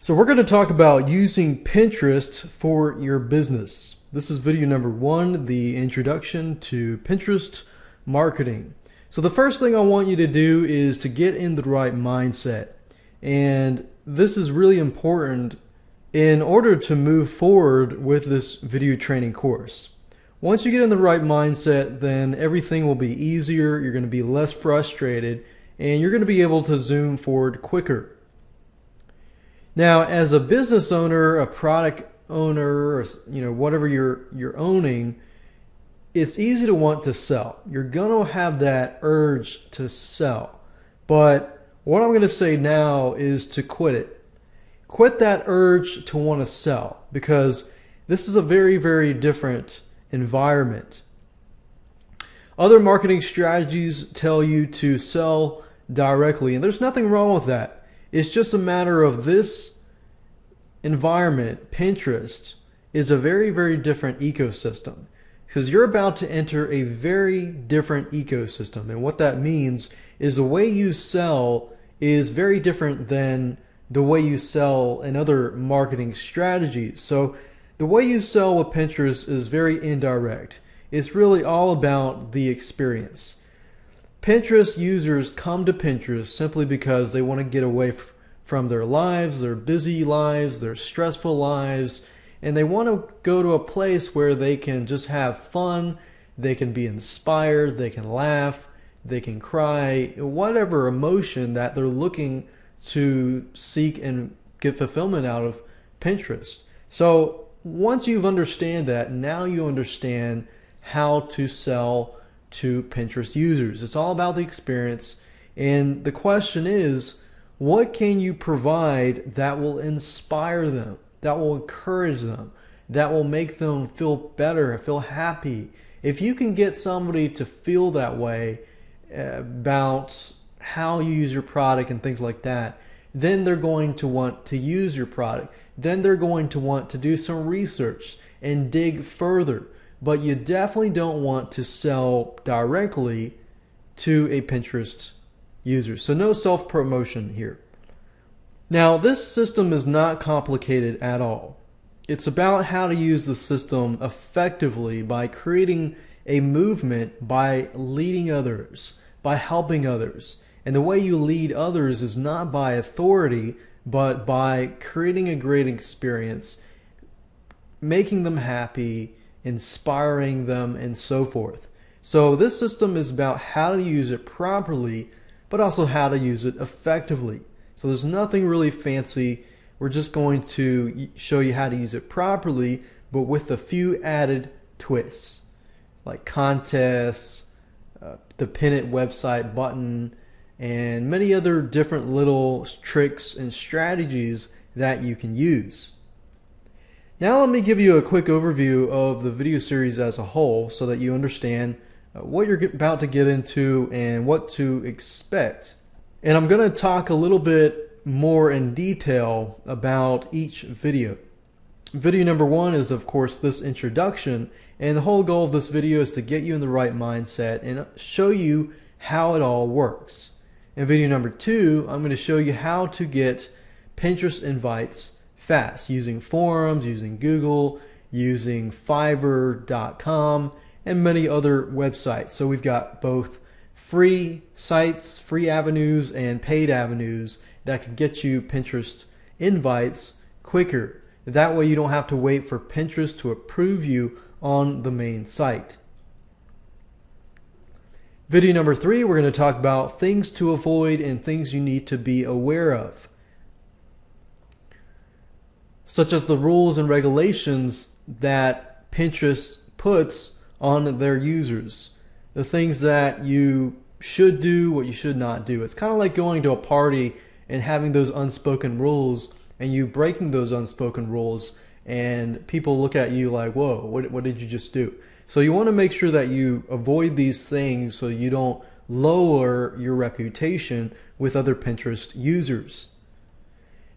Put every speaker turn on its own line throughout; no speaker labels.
So we're going to talk about using Pinterest for your business. This is video number 1, the introduction to Pinterest marketing. So the first thing I want you to do is to get in the right mindset. And this is really important in order to move forward with this video training course. Once you get in the right mindset, then everything will be easier, you're going to be less frustrated, and you're going to be able to zoom forward quicker. Now, as a business owner, a product owner, or whatever you're owning, it's easy to want to sell. You're going to have that urge to sell. But what I'm going to say now is to quit it. Quit that urge to want to sell, because this is a very, very different environment. Other marketing strategies tell you to sell directly, and there's nothing wrong with that. It's just a matter of this environment. Pinterest is a very, very different ecosystem, because you're about to enter a very different ecosystem. And what that means is the way you sell is very different than the way you sell in other marketing strategies. So the way you sell with Pinterest is very indirect. It's really all about the experience. Pinterest users come to Pinterest simply because they want to get away from their lives, their busy lives, their stressful lives, and they want to go to a place where they can just have fun, they can be inspired, they can laugh, they can cry, whatever emotion that they're looking to seek and get fulfillment out of Pinterest. So once you've understand that, now you understand how to sell to Pinterest users. It's all about the experience, and the question is, what can you provide that will inspire them, that will encourage them, that will make them feel better, feel happy? If you can get somebody to feel that way about how you use your product and things like that, then they're going to want to use your product. Then they're going to want to do some research and dig further. But you definitely don't want to sell directly to a Pinterest user. So no self-promotion here. Now, this system is not complicated at all. It's about how to use the system effectively by creating a movement, by leading others, by helping others. And the way you lead others is not by authority, but by creating a great experience, making them happy, inspiring them, and so forth. So this system is about how to use it properly, but also how to use it effectively. So there's nothing really fancy. We're just going to show you how to use it properly, but with a few added twists, like contests, the pin it website button, and many other different little tricks and strategies that you can use. Now let me give you a quick overview of the video series as a whole so that you understand what you're about to get into and what to expect. And I'm going to talk a little bit more in detail about each video. Video number 1 is, of course, this introduction, and the whole goal of this video is to get you in the right mindset and show you how it all works. In video number 2, I'm going to show you how to get Pinterest invites fast using forums, using Google, using Fiverr.com, and many other websites. So we've got both free sites, free avenues, and paid avenues that can get you Pinterest invites quicker. That way you don't have to wait for Pinterest to approve you on the main site. Video number 3, we're going to talk about things to avoid and things you need to be aware of, such as the rules and regulations that Pinterest puts on their users, the things that you should do, what you should not do. It's kind of like going to a party and having those unspoken rules, and you breaking those unspoken rules, and people look at you like, whoa, what did you just do? So you want to make sure that you avoid these things so you don't lower your reputation with other Pinterest users.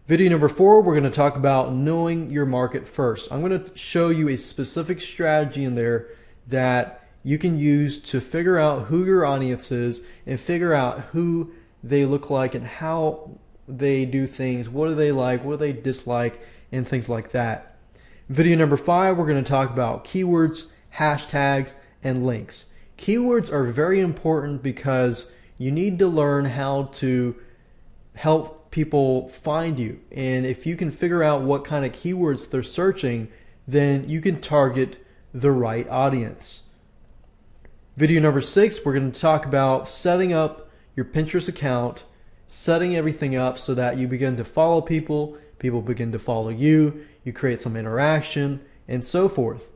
Video number 4, we're going to talk about knowing your market first. I'm going to show you a specific strategy in there that you can use to figure out who your audience is and figure out who they look like and how they do things, what do they like, what do they dislike, and things like that. Video number 5, we're going to talk about keywords, hashtags, and links. Keywords are very important because you need to learn how to help people find you. And if you can figure out what kind of keywords they're searching, then you can target the right audience. Video number 6, we're going to talk about setting up your Pinterest account, setting everything up so that you begin to follow people, people begin to follow you, you create some interaction, and so forth.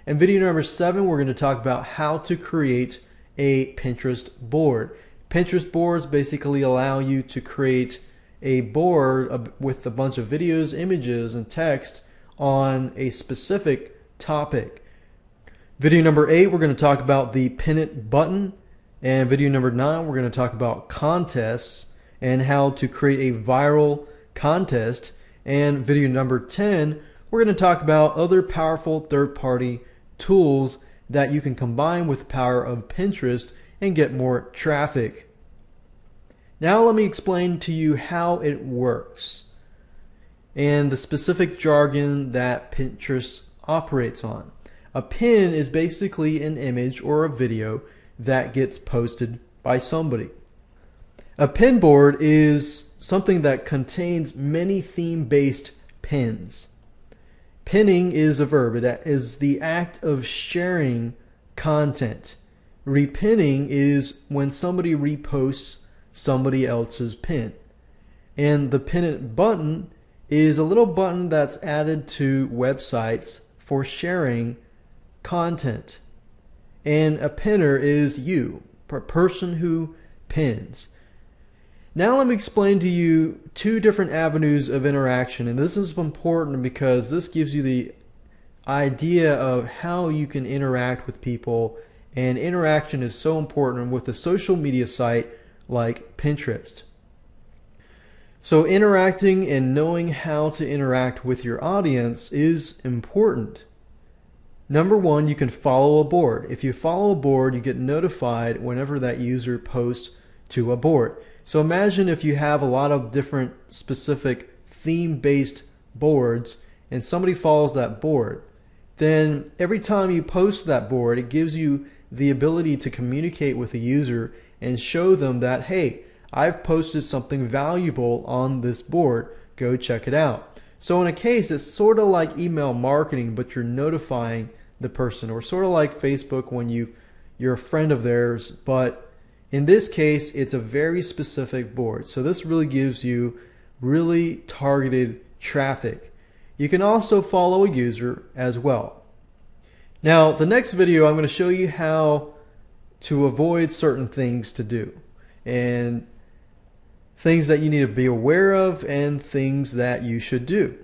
In video number 7, we're going to talk about how to create a Pinterest board. Pinterest boards basically allow you to create a board with a bunch of videos, images, and text on a specific topic. Video number 8, we're going to talk about the pin it button. And video number 9, we're going to talk about contests and how to create a viral contest. And video number 10, we're going to talk about other powerful third-party tools that you can combine with the power of Pinterest and get more traffic. Now let me explain to you how it works and the specific jargon that Pinterest operates on. A pin is basically an image or a video that gets posted by somebody. A pin board is something that contains many theme-based pins. Pinning is a verb. It is the act of sharing content. Repinning is when somebody reposts somebody else's pin. And the pin it button is a little button that's added to websites for sharing content. And a pinner is you, a person who pins. Now let me explain to you 2 different avenues of interaction, and this is important because this gives you the idea of how you can interact with people, and interaction is so important with a social media site like Pinterest. So interacting and knowing how to interact with your audience is important. Number 1, you can follow a board. If you follow a board, you get notified whenever that user posts to a board. So imagine if you have a lot of different specific theme-based boards and somebody follows that board, then every time you post that board, it gives you the ability to communicate with the user and show them that, hey, I've posted something valuable on this board. Go check it out. So in a case, it's sort of like email marketing, but you're notifying the person, or sort of like Facebook when you're a friend of theirs, but in this case, it's a very specific board. So this really gives you really targeted traffic. You can also follow a user as well. Now, the next video, I'm going to show you how to avoid certain things to do, and things that you need to be aware of, and things that you should do.